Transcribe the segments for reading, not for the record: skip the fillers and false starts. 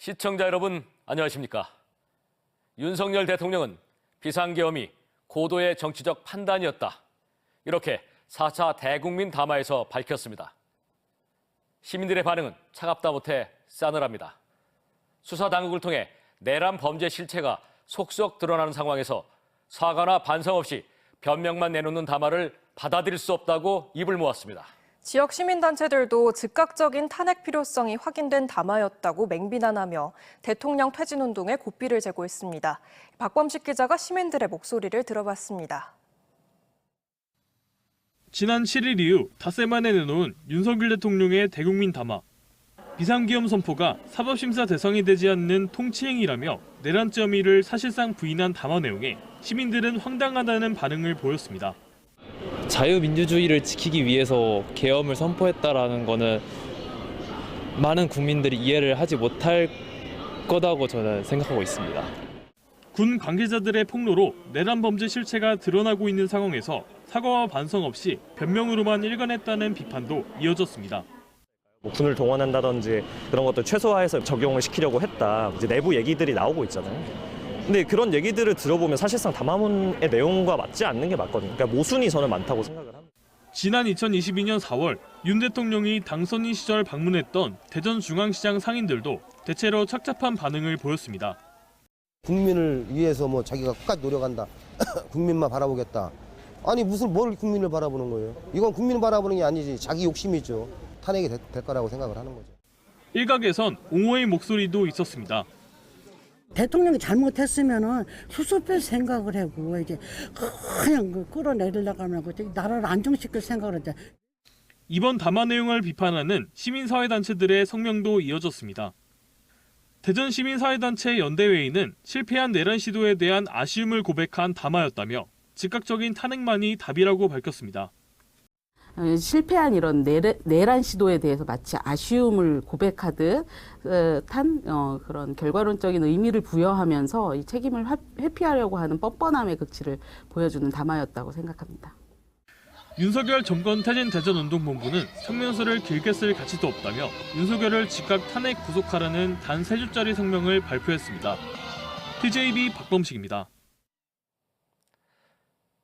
시청자 여러분, 안녕하십니까? 윤석열 대통령은 비상계엄이 고도의 정치적 판단이었다. 이렇게 4차 대국민 담화에서 밝혔습니다. 시민들의 반응은 차갑다 못해 싸늘합니다. 수사당국을 통해 내란 범죄 실체가 속속 드러나는 상황에서 사과나 반성 없이 변명만 내놓는 담화를 받아들일 수 없다고 입을 모았습니다. 지역 시민단체들도 즉각적인 탄핵 필요성이 확인된 담화였다고 맹비난하며 대통령 퇴진운동에 고삐를 재고 있습니다. 박범식 기자가 시민들의 목소리를 들어봤습니다. 지난 7일 이후 닷새 만에 내놓은 윤석열 대통령의 대국민 담화. 비상계엄 선포가 사법심사 대상이 되지 않는 통치행위라며 내란죄 혐의를 사실상 부인한 담화 내용에 시민들은 황당하다는 반응을 보였습니다. 자유민주주의를 지키기 위해서 계엄을 선포했다라는 거는 많은 국민들이 이해를 하지 못할 거라고 저는 생각하고 있습니다. 군 관계자들의 폭로로 내란 범죄 실체가 드러나고 있는 상황에서 사과와 반성 없이 변명으로만 일관했다는 비판도 이어졌습니다. 군을 동원한다든지 그런 것도 최소화해서 적용을 시키려고 했다. 이제 내부 얘기들이 나오고 있잖아요. 근데 그런 얘기들을 들어보면 사실상 담화문의 내용과 맞지 않는 게 맞거든요. 그러니까 모순이 저는 많다고 생각을 합니다. 지난 2022년 4월 윤 대통령이 당선인 시절 방문했던 대전중앙시장 상인들도 대체로 착잡한 반응을 보였습니다. 국민을 위해서 자기가 끝까지 노력한다. 국민만 바라보겠다. 아니 뭘 국민을 바라보는 거예요? 이건 국민을 바라보는 게 아니지. 자기 욕심이죠. 탄핵이 될 거라고 생각을 하는 거죠. 일각에선 옹호의 목소리도 있었습니다. 대통령이 잘못했으면은 수습할 생각을 하고 이제 그냥 끌어내리려고 하면 나라를 안정시킬 생각을 했죠. 이번 담화 내용을 비판하는 시민사회단체들의 성명도 이어졌습니다. 대전시민사회단체 연대회의는 실패한 내란 시도에 대한 아쉬움을 고백한 담화였다며 즉각적인 탄핵만이 답이라고 밝혔습니다. 실패한 이런 내란 시도에 대해서 마치 아쉬움을 고백하듯 그런 결과론적인 의미를 부여하면서 이 책임을 회피하려고 하는 뻔뻔함의 극치를 보여주는 담화였다고 생각합니다. 윤석열 정권 퇴진 대전운동본부는 성명서를 길게 쓸 가치도 없다며 윤석열을 즉각 탄핵 구속하라는 단 3줄짜리 성명을 발표했습니다. TJB 박범식입니다.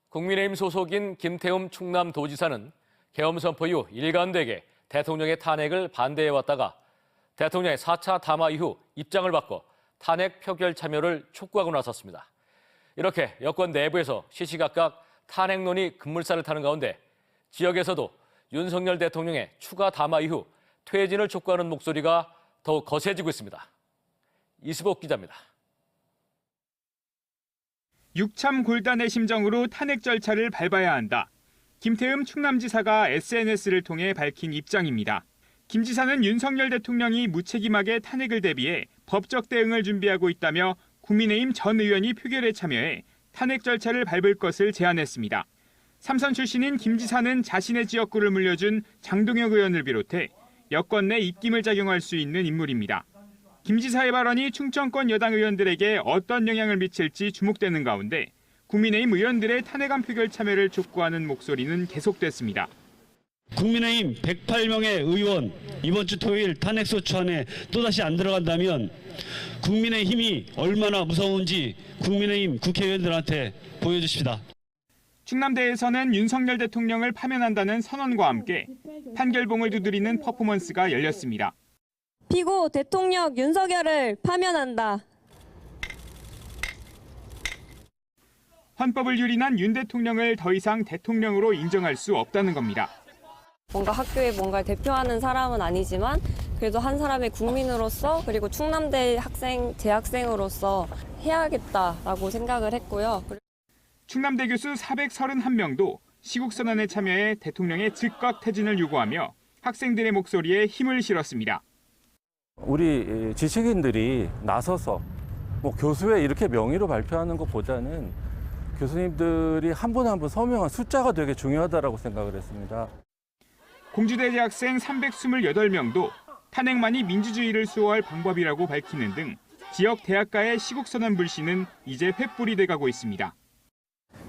국민의힘 소속인 김태흠 충남도지사는 계엄 선포 이후 일관되게 대통령의 탄핵을 반대해왔다가 대통령의 4차 담화 이후 입장을 바꿔 탄핵 표결 참여를 촉구하고 나섰습니다. 이렇게 여권 내부에서 시시각각 탄핵론이 급물살을 타는 가운데 지역에서도 윤석열 대통령의 추가 담화 이후 퇴진을 촉구하는 목소리가 더욱 거세지고 있습니다. 이수복 기자입니다. 육참골단의 심정으로 탄핵 절차를 밟아야 한다. 김태흠 충남지사가 SNS를 통해 밝힌 입장입니다. 김 지사는 윤석열 대통령이 무책임하게 탄핵을 대비해 법적 대응을 준비하고 있다며 국민의힘 전 의원이 표결에 참여해 탄핵 절차를 밟을 것을 제안했습니다. 삼선 출신인 김 지사는 자신의 지역구를 물려준 장동혁 의원을 비롯해 여권 내 입김을 작용할 수 있는 인물입니다. 김 지사의 발언이 충청권 여당 의원들에게 어떤 영향을 미칠지 주목되는 가운데 국민의힘 의원들의 탄핵안 표결 참여를 촉구하는 목소리는 계속됐습니다. 국민의힘 108명의 의원 이번 주 토요일 탄핵소추안에 또다시 안 들어간다면 국민의힘이 얼마나 무서운지 국민의힘 국회의원들한테 보여주십시다. 충남대에서는 윤석열 대통령을 파면한다는 선언과 함께 판결봉을 두드리는 퍼포먼스가 열렸습니다. 피고 대통령 윤석열을 파면한다. 헌법을 유린한 윤 대통령을 더 이상 대통령으로 인정할 수 없다는 겁니다. 뭔가 학교에 뭔가를 대표하는 사람은 아니지만 그래도 한 사람의 국민으로서 그리고 충남대 재학생으로서 해야겠다라고 생각을 했고요. 충남대 교수 431명도 시국선언에 참여해 대통령의 즉각 퇴진을 요구하며 학생들의 목소리에 힘을 실었습니다. 우리 지식인들이 나서서 교수회 이렇게 명의로 발표하는 것보다는 교수님들이 한 분 한 분 서명한 숫자가 되게 중요하다고 생각을 했습니다. 공주대 재학생 328명도 탄핵만이 민주주의를 수호할 방법이라고 밝히는 등 지역 대학가의 시국선언 불씨는 이제 횃불이 돼가고 있습니다.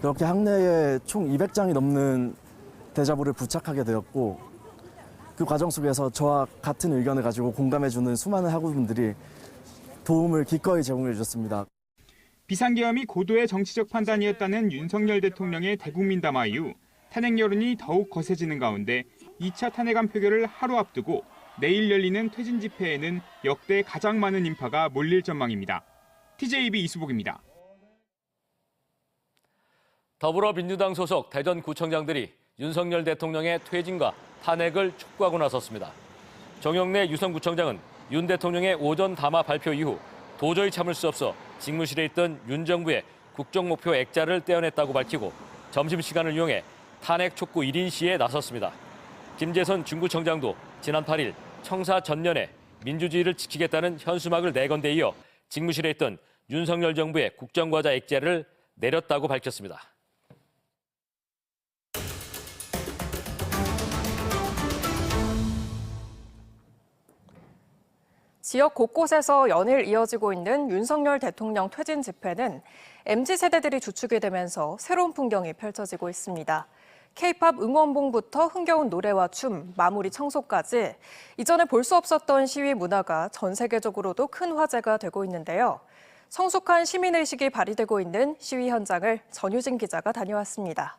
이렇게 학내에 총 200장이 넘는 대자보를 부착하게 되었고 그 과정 속에서 저와 같은 의견을 가지고 공감해주는 수많은 학우분들이 도움을 기꺼이 제공해 주셨습니다. 비상계엄이 고도의 정치적 판단이었다는 윤석열 대통령의 대국민 담화 이후 탄핵 여론이 더욱 거세지는 가운데 2차 탄핵안 표결을 하루 앞두고 내일 열리는 퇴진 집회에는 역대 가장 많은 인파가 몰릴 전망입니다. TJB 이수복입니다. 더불어민주당 소속 대전구청장들이 윤석열 대통령의 퇴진과 탄핵을 촉구하고 나섰습니다. 정영래 유성구청장은 윤 대통령의 오전 담화 발표 이후 도저히 참을 수 없어 직무실에 있던 윤 정부의 국정목표 액자를 떼어냈다고 밝히고 점심시간을 이용해 탄핵 촉구 1인 시에 나섰습니다. 김재선 중구청장도 지난 8일 청사 전년에 민주주의를 지키겠다는 현수막을 내건 데 이어 직무실에 있던 윤석열 정부의 국정과자 액자를 내렸다고 밝혔습니다. 지역 곳곳에서 연일 이어지고 있는 윤석열 대통령 퇴진 집회는 MZ세대들이 주축이 되면서 새로운 풍경이 펼쳐지고 있습니다. K-팝 응원봉부터 흥겨운 노래와 춤, 마무리 청소까지 이전에 볼 수 없었던 시위 문화가 전 세계적으로도 큰 화제가 되고 있는데요. 성숙한 시민의식이 발휘되고 있는 시위 현장을 전유진 기자가 다녀왔습니다.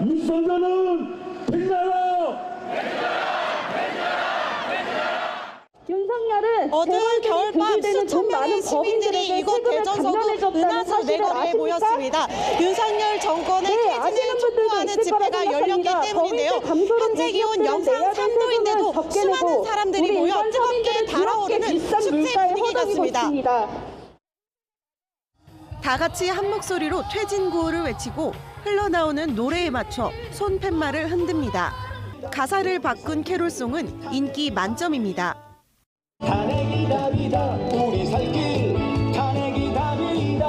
윤석열은 백나라! 윤석열은 어두운 겨울밤 수천 명의 시민들이 이곳 대전서구 은하수 내거리에 모였습니다. 윤석열 정권의 퇴진을 촉구하는 집회가 열렸기 때문인데요. 현재 기온 영상 3도인데도 수많은 사람들이 모여 뜨겁게 달아오르는 축제 분위기 같습니다. 다 같이 한 목소리로 퇴진 구호를 외치고 흘러나오는 노래에 맞춰 손팻말을 흔듭니다. 가사를 바꾼 캐롤송은 인기 만점입니다. 탄핵이 답이다 우리 살 길 탄핵이 답이다.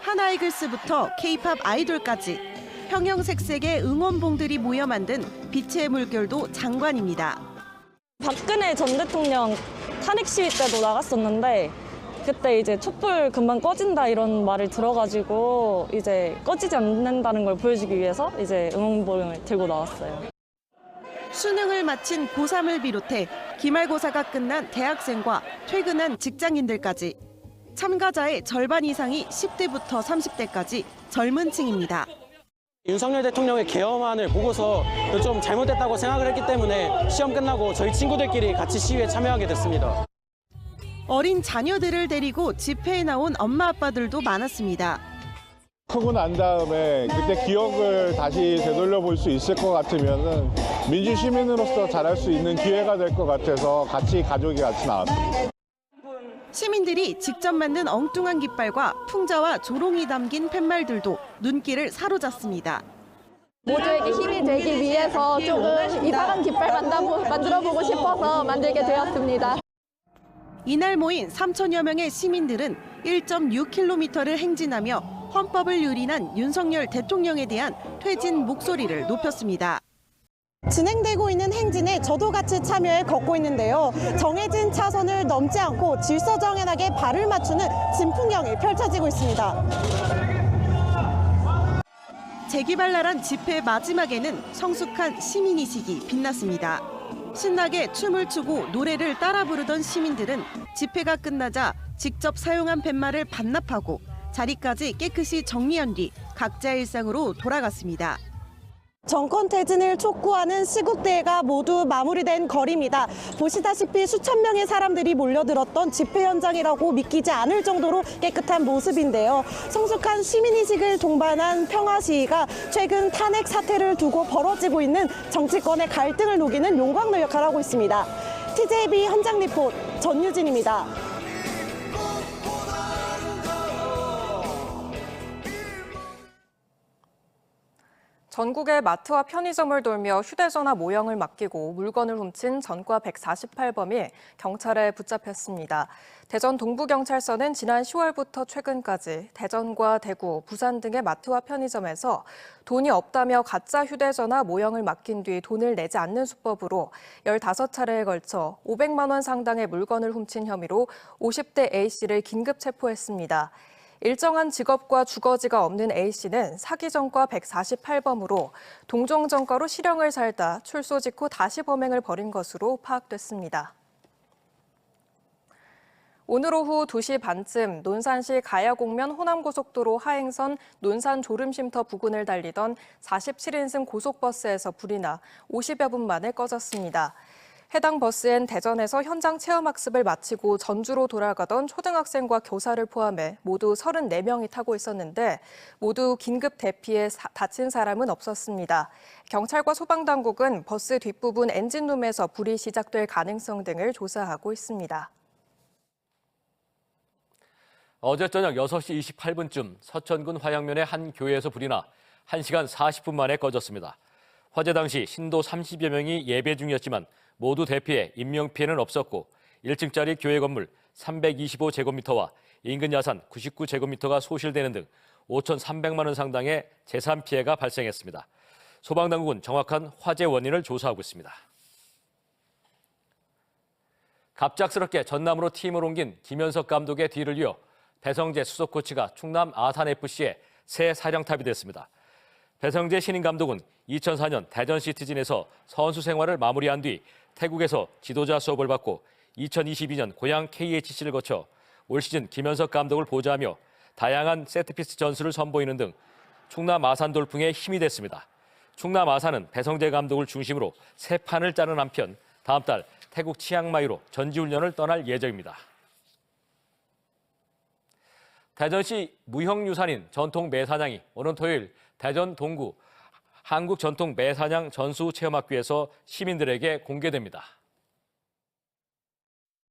하나이글스부터 K-팝 아이돌까지 형형색색의 응원봉들이 모여 만든 빛의 물결도 장관입니다. 박근혜 전 대통령 탄핵 시위 때도 나갔었는데 그때 이제 촛불 금방 꺼진다 이런 말을 들어가지고 이제 꺼지지 않는다는 걸 보여주기 위해서 이제 응원봉을 들고 나왔어요. 수능을 마친 고3을 비롯해 기말고사가 끝난 대학생과 퇴근한 직장인들까지 참가자의 절반 이상이 10대부터 30대까지 젊은 층입니다. 윤석열 대통령의 계엄안을 보고서 좀 잘못됐다고 생각을 했기 때문에 시험 끝나고 저희 친구들끼리 같이 시위에 참여하게 됐습니다. 어린 자녀들을 데리고 집회에 나온 엄마 아빠들도 많았습니다. 크고 난 다음에 그때 기억을 다시 되돌려 볼 수 있을 것 같으면은 민주시민으로서 잘할 수 있는 기회가 될 것 같아서 가족이 같이 나왔습니다. 시민들이 직접 만든 엉뚱한 깃발과 풍자와 조롱이 담긴 팻말들도 눈길을 사로잡습니다. 모두에게 힘이 되기 위해서 조금 이상한 깃발 만들어보고 싶어서 만들게 되었습니다. 이날 모인 3천여 명의 시민들은 1.6km를 행진하며 헌법을 유린한 윤석열 대통령에 대한 퇴진 목소리를 높였습니다. 진행되고 있는 행진에 저도 같이 참여해 걷고 있는데요. 정해진 차선을 넘지 않고 질서정연하게 발을 맞추는 진풍경이 펼쳐지고 있습니다. 재기발랄한 집회 마지막에는 성숙한 시민의식이 빛났습니다. 신나게 춤을 추고 노래를 따라 부르던 시민들은 집회가 끝나자 직접 사용한 팻말을 반납하고 자리까지 깨끗이 정리한 뒤 각자의 일상으로 돌아갔습니다. 정권 퇴진을 촉구하는 시국대회가 모두 마무리된 거리입니다. 보시다시피 수천 명의 사람들이 몰려들었던 집회 현장이라고 믿기지 않을 정도로 깨끗한 모습인데요. 성숙한 시민의식을 동반한 평화 시위가 최근 탄핵 사태를 두고 벌어지고 있는 정치권의 갈등을 녹이는 용광로 역할을 하고 있습니다. TJB 현장 리포트 전유진입니다. 전국의 마트와 편의점을 돌며 휴대전화 모형을 맡기고 물건을 훔친 전과 148범이 경찰에 붙잡혔습니다. 대전 동부경찰서는 지난 10월부터 최근까지 대전과 대구, 부산 등의 마트와 편의점에서 돈이 없다며 가짜 휴대전화 모형을 맡긴 뒤 돈을 내지 않는 수법으로 15차례에 걸쳐 500만 원 상당의 물건을 훔친 혐의로 50대 A씨를 긴급 체포했습니다. 일정한 직업과 주거지가 없는 A씨는 사기 전과 148범으로 동종 전과로 실형을 살다 출소 직후 다시 범행을 벌인 것으로 파악됐습니다. 오늘 오후 2시 반쯤 논산시 가야곡면 호남고속도로 하행선 논산 졸음쉼터 부근을 달리던 47인승 고속버스에서 불이 나 50여 분 만에 꺼졌습니다. 해당 버스엔 대전에서 현장 체험학습을 마치고 전주로 돌아가던 초등학생과 교사를 포함해 모두 34명이 타고 있었는데 모두 긴급 대피해 다친 사람은 없었습니다. 경찰과 소방당국은 버스 뒷부분 엔진룸에서 불이 시작될 가능성 등을 조사하고 있습니다. 어제 저녁 6시 28분쯤 서천군 화양면의 한 교회에서 불이 나 1시간 40분 만에 꺼졌습니다. 화재 당시 신도 30여 명이 예배 중이었지만 모두 대피해 인명피해는 없었고 1층짜리 교회 건물 325제곱미터와 인근 야산 99제곱미터가 소실되는 등 5,300만 원 상당의 재산 피해가 발생했습니다. 소방당국은 정확한 화재 원인을 조사하고 있습니다. 갑작스럽게 전남으로 팀을 옮긴 김현석 감독의 뒤를 이어 배성재 수석 코치가 충남 아산FC의 새 사령탑이 됐습니다. 배성재 신임 감독은 2004년 대전 시티즌에서 선수 생활을 마무리한 뒤 태국에서 지도자 수업을 받고 2022년 고향 KHC를 거쳐 올 시즌 김현석 감독을 보좌하며 다양한 세트피스 전술을 선보이는 등 충남 아산 돌풍의 힘이 됐습니다. 충남 아산은 배성재 감독을 중심으로 새 판을 짜는 한편 다음 달 태국 치앙마이로 전지훈련을 떠날 예정입니다. 대전시 무형유산인 전통 매사냥이 오는 토요일 대전 동구 한국전통매사냥 전수체험학교에서 시민들에게 공개됩니다.